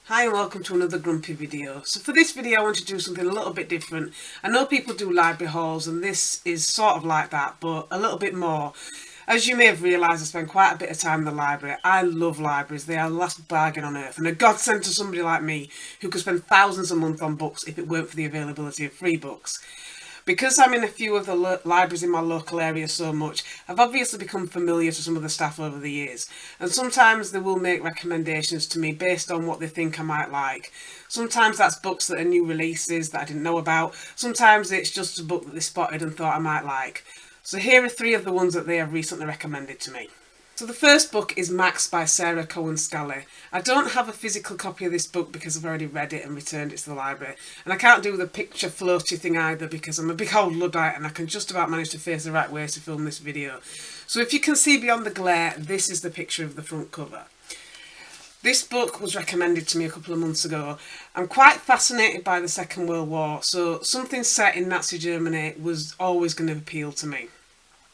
Hi and welcome to another grumpy video. So for this video I want to do something a little bit different. I know people do library hauls and this is sort of like that, but a little bit more. As you may have realised, I spend quite a bit of time in the library. I love libraries, they are the last bargain on earth and a godsend to somebody like me who could spend thousands a month on books if it weren't for the availability of free books. Because I'm in a few of the libraries in my local area so much, I've obviously become familiar to some of the staff over the years, and sometimes they will make recommendations to me based on what they think I might like. Sometimes that's books that are new releases that I didn't know about, sometimes it's just a book that they spotted and thought I might like. So here are three of the ones that they have recently recommended to me. So the first book is Max by Sarah Cohen Scally. I don't have a physical copy of this book because I've already read it and returned it to the library. And I can't do the picture floaty thing either because I'm a big old Luddite and I can just about manage to face the right way to film this video. So if you can see beyond the glare, this is the picture of the front cover. This book was recommended to me a couple of months ago. I'm quite fascinated by the Second World War, so something set in Nazi Germany was always going to appeal to me.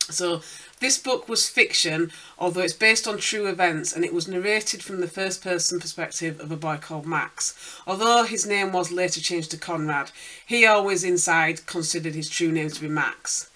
So this book was fiction, although it's based on true events, and it was narrated from the first person perspective of a boy called Max. Although his name was later changed to Conrad, he always inside considered his true name to be Max.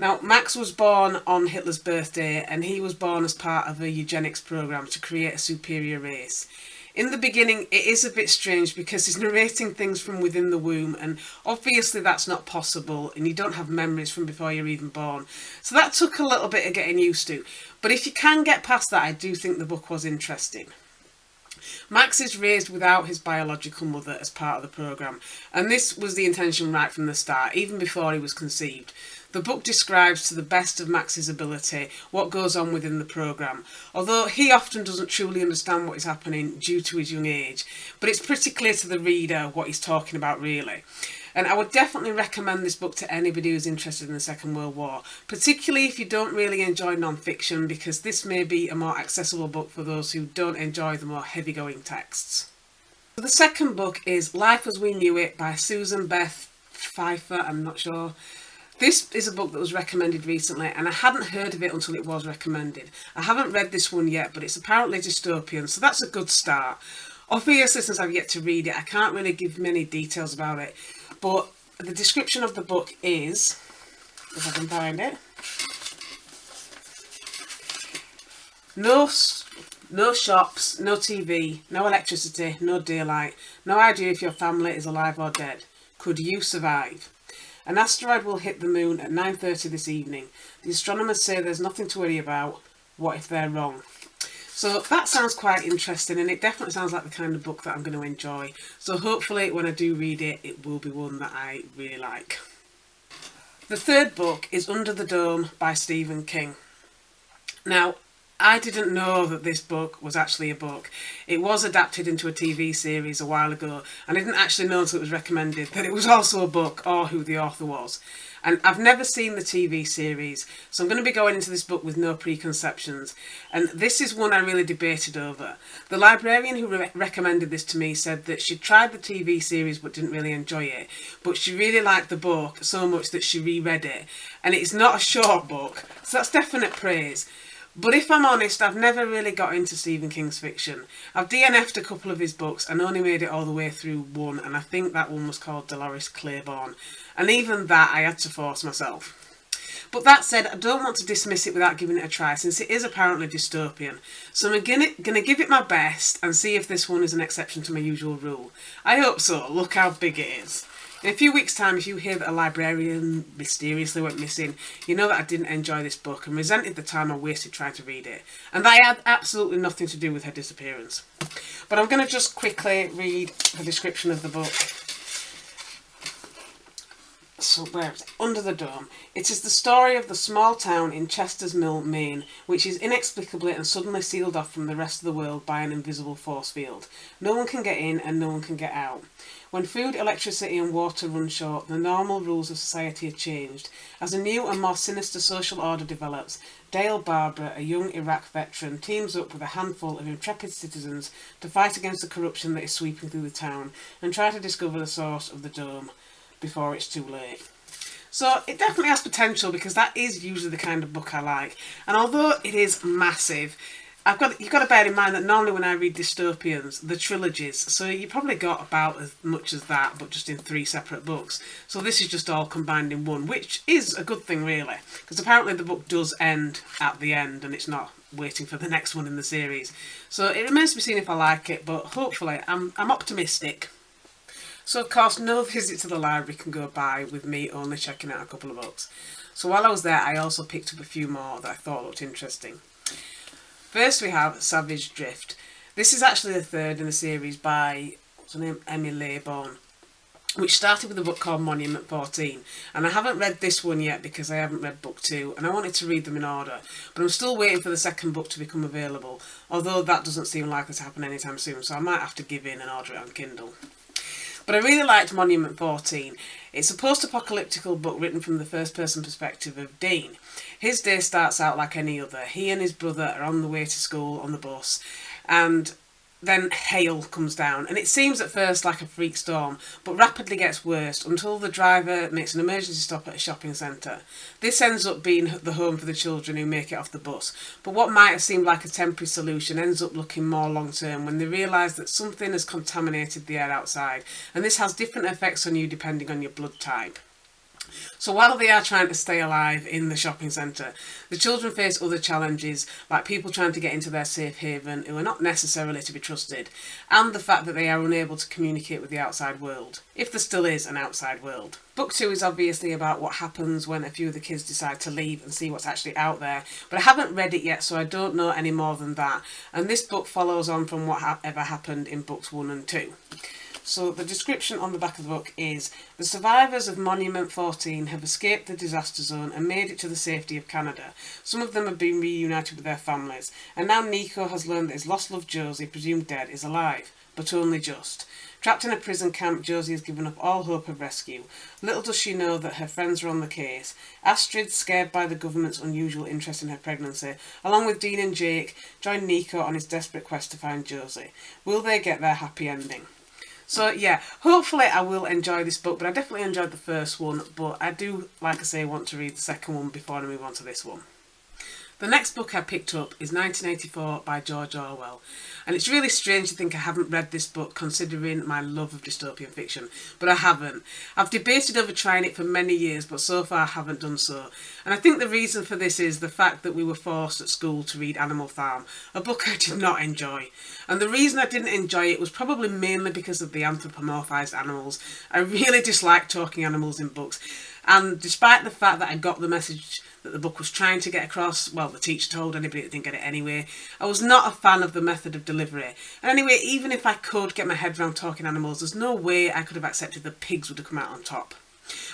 Now, Max was born on Hitler's birthday, and he was born as part of a eugenics program to create a superior race. In the beginning, it is a bit strange because he's narrating things from within the womb, and obviously that's not possible, and you don't have memories from before you're even born. So that took a little bit of getting used to. But if you can get past that, I do think the book was interesting. Max is raised without his biological mother as part of the programme, and this was the intention right from the start, even before he was conceived. The book describes to the best of Max's ability what goes on within the programme, although he often doesn't truly understand what is happening due to his young age, but it's pretty clear to the reader what he's talking about really. And I would definitely recommend this book to anybody who's interested in the Second World War, particularly if you don't really enjoy non-fiction, because this may be a more accessible book for those who don't enjoy the more heavy-going texts. The second book is Life as We Knew It by Susan Beth Pfeiffer, I'm not sure. This is a book that was recommended recently and I hadn't heard of it until it was recommended. I haven't read this one yet, but it's apparently dystopian, so that's a good start. Obviously, since I've yet to read it, I can't really give many details about it, but the description of the book is, if I can find it, no shops, no TV, no electricity, no daylight, no idea if your family is alive or dead. Could you survive? An asteroid will hit the moon at 9:30 this evening. The astronomers say there's nothing to worry about. What if they're wrong? So that sounds quite interesting, and it definitely sounds like the kind of book that I'm going to enjoy. So hopefully when I do read it, it will be one that I really like. The third book is Under the Dome by Stephen King. Now, I didn't know that this book was actually a book. It was adapted into a TV series a while ago, and I didn't actually know until it was recommended that it was also a book or who the author was. And I've never seen the TV series, so I'm going to be going into this book with no preconceptions. And this is one I really debated over. The librarian who recommended this to me said that she tried the TV series but didn't really enjoy it, but she really liked the book so much that she reread it. And it's not a short book, so that's definite praise. But if I'm honest, I've never really got into Stephen King's fiction. I've DNF'd a couple of his books and only made it all the way through one, and I think that one was called Dolores Claiborne. And even that I had to force myself. But that said, I don't want to dismiss it without giving it a try, since it is apparently dystopian. So I'm going to give it my best and see if this one is an exception to my usual rule. I hope so. Look how big it is. In a few weeks' time, if you hear that a librarian mysteriously went missing, you know that I didn't enjoy this book and resented the time I wasted trying to read it. And that had absolutely nothing to do with her disappearance. But I'm going to just quickly read the description of the book. So where is it? Under the Dome. It is the story of the small town in Chester's Mill, Maine, which is inexplicably and suddenly sealed off from the rest of the world by an invisible force field. No one can get in and no one can get out. When food, electricity and water run short, the normal rules of society are changed. As a new and more sinister social order develops, Dale Barbara, a young Iraq veteran, teams up with a handful of intrepid citizens to fight against the corruption that is sweeping through the town and try to discover the source of the dome before it's too late. So it definitely has potential because that is usually the kind of book I like. And although it is massive, you've got to bear in mind that normally when I read dystopians, the trilogies, so you probably got about as much as that, but just in 3 separate books. So this is just all combined in one, which is a good thing really, because apparently the book does end at the end and it's not waiting for the next one in the series. So it remains to be seen if I like it, but hopefully I'm optimistic. So of course no visit to the library can go by with me only checking out a couple of books. So while I was there I also picked up a few more that I thought looked interesting. First we have Savage Drift. This is actually the 3rd in the series by, what's her name, Emmy Laybourne, which started with a book called Monument 14. And I haven't read this one yet because I haven't read book 2 and I wanted to read them in order. But I'm still waiting for the second book to become available, although that doesn't seem likely to happen anytime soon, so I might have to give in and order it on Kindle. But I really liked Monument 14. It's a post-apocalyptical book written from the first-person perspective of Dean. His day starts out like any other. He and his brother are on the way to school on the bus, and then hail comes down, and it seems at first like a freak storm, but rapidly gets worse until the driver makes an emergency stop at a shopping centre. This ends up being the home for the children who make it off the bus, but what might have seemed like a temporary solution ends up looking more long term when they realise that something has contaminated the air outside, and this has different effects on you depending on your blood type. So while they are trying to stay alive in the shopping centre, the children face other challenges, like people trying to get into their safe haven who are not necessarily to be trusted, and the fact that they are unable to communicate with the outside world, if there still is an outside world. Book 2 is obviously about what happens when a few of the kids decide to leave and see what's actually out there, but I haven't read it yet, so I don't know any more than that, and this book follows on from whatever happened in books 1 and 2. So the description on the back of the book is, the survivors of Monument 14 have escaped the disaster zone and made it to the safety of Canada. Some of them have been reunited with their families, and now Nico has learned that his lost love Josie, presumed dead, is alive, but only just. Trapped in a prison camp, Josie has given up all hope of rescue. Little does she know that her friends are on the case. Astrid, scared by the government's unusual interest in her pregnancy, along with Dean and Jake, join Nico on his desperate quest to find Josie. Will they get their happy ending? So yeah, hopefully I will enjoy this book, but I definitely enjoyed the first one, but I do, like I say, want to read the second one before I move on to this one. The next book I picked up is 1984 by George Orwell, and it's really strange to think I haven't read this book considering my love of dystopian fiction, but I haven't. I've debated over trying it for many years, but so far I haven't done so. And I think the reason for this is the fact that we were forced at school to read Animal Farm, a book I did not enjoy. And the reason I didn't enjoy it was probably mainly because of the anthropomorphised animals. I really dislike talking animals in books, and despite the fact that I got the message that the book was trying to get across, well, the teacher told anybody that didn't get it anyway, I was not a fan of the method of delivery. And anyway, even if I could get my head around talking animals, there's no way I could have accepted the pigs would have come out on top.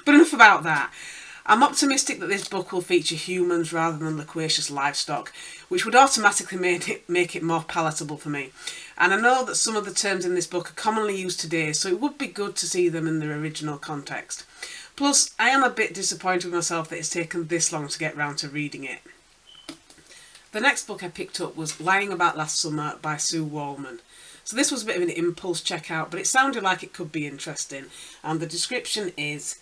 But enough about that. I'm optimistic that this book will feature humans rather than loquacious livestock, which would automatically make it more palatable for me. And I know that some of the terms in this book are commonly used today, so it would be good to see them in their original context. Plus, I am a bit disappointed with myself that it's taken this long to get round to reading it. The next book I picked up was Lying About Last Summer by Sue Wallman. So this was a bit of an impulse checkout, but it sounded like it could be interesting. And the description is,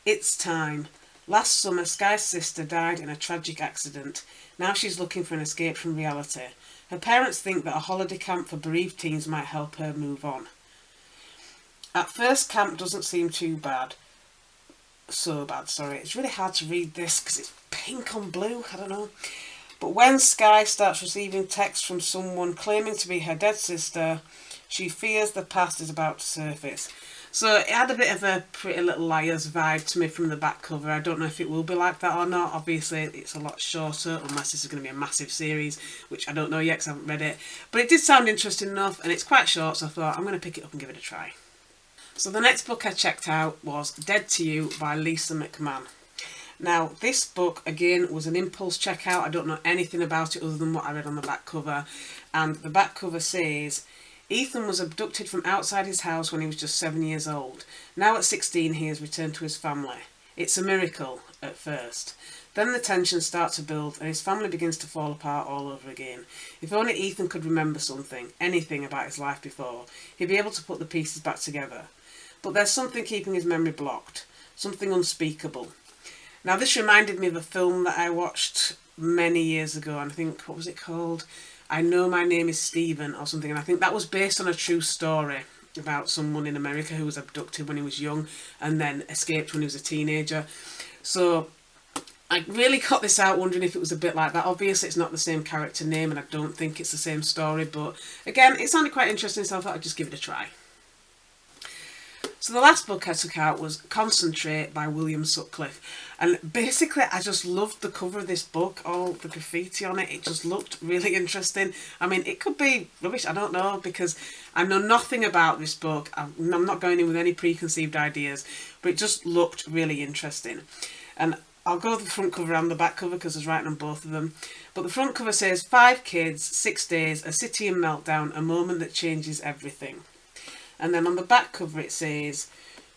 it's time. Last summer, Sky's sister died in a tragic accident. Now she's looking for an escape from reality. Her parents think that a holiday camp for bereaved teens might help her move on. At first, camp doesn't seem too bad. So bad, sorry. It's really hard to read this because it's pink on blue, I don't know. But when Sky starts receiving texts from someone claiming to be her dead sister, she fears the past is about to surface. So it had a bit of a Pretty Little Liars vibe to me from the back cover. I don't know if it will be like that or not. Obviously, it's a lot shorter, unless this is going to be a massive series, which I don't know yet because I haven't read it. But it did sound interesting enough, and it's quite short, so I thought I'm going to pick it up and give it a try. So the next book I checked out was Dead to You by Lisa McMahon. Now, this book, again, was an impulse checkout. I don't know anything about it other than what I read on the back cover. And the back cover says, Ethan was abducted from outside his house when he was just 7 years old. Now at 16, he has returned to his family. It's a miracle, at first. Then the tension starts to build and his family begins to fall apart all over again. If only Ethan could remember something, anything about his life before, he'd be able to put the pieces back together. But there's something keeping his memory blocked, something unspeakable. Now this reminded me of a film that I watched many years ago, and I think, what was it called? I know my name is Stephen or something, and I think that was based on a true story about someone in America who was abducted when he was young and then escaped when he was a teenager. So I really got this out wondering if it was a bit like that. Obviously it's not the same character name and I don't think it's the same story, but again, it sounded quite interesting, so I thought I'd just give it a try. So the last book I took out was Concentrate by William Sutcliffe, and basically I just loved the cover of this book, all the graffiti on it. It just looked really interesting. I mean, it could be rubbish, I don't know, because I know nothing about this book. I'm not going in with any preconceived ideas, but it just looked really interesting. And I'll go the front cover and the back cover because there's writing on both of them. But the front cover says, 5 kids, 6 days, a city in meltdown, a moment that changes everything. And then on the back cover it says,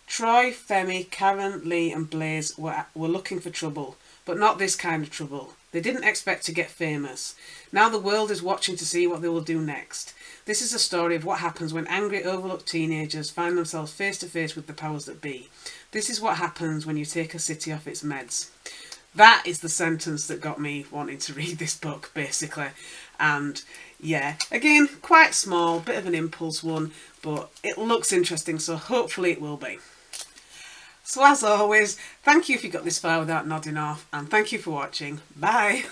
Troy, Femi, Karen, Lee and Blaze were looking for trouble, but not this kind of trouble. They didn't expect to get famous. Now the world is watching to see what they will do next. This is a story of what happens when angry, overlooked teenagers find themselves face to face with the powers that be. This is what happens when you take a city off its meds. That is the sentence that got me wanting to read this book, basically. And yeah, again, quite small, bit of an impulse one, but it looks interesting, so hopefully it will be. So as always, thank you if you got this far without nodding off, and thank you for watching. Bye!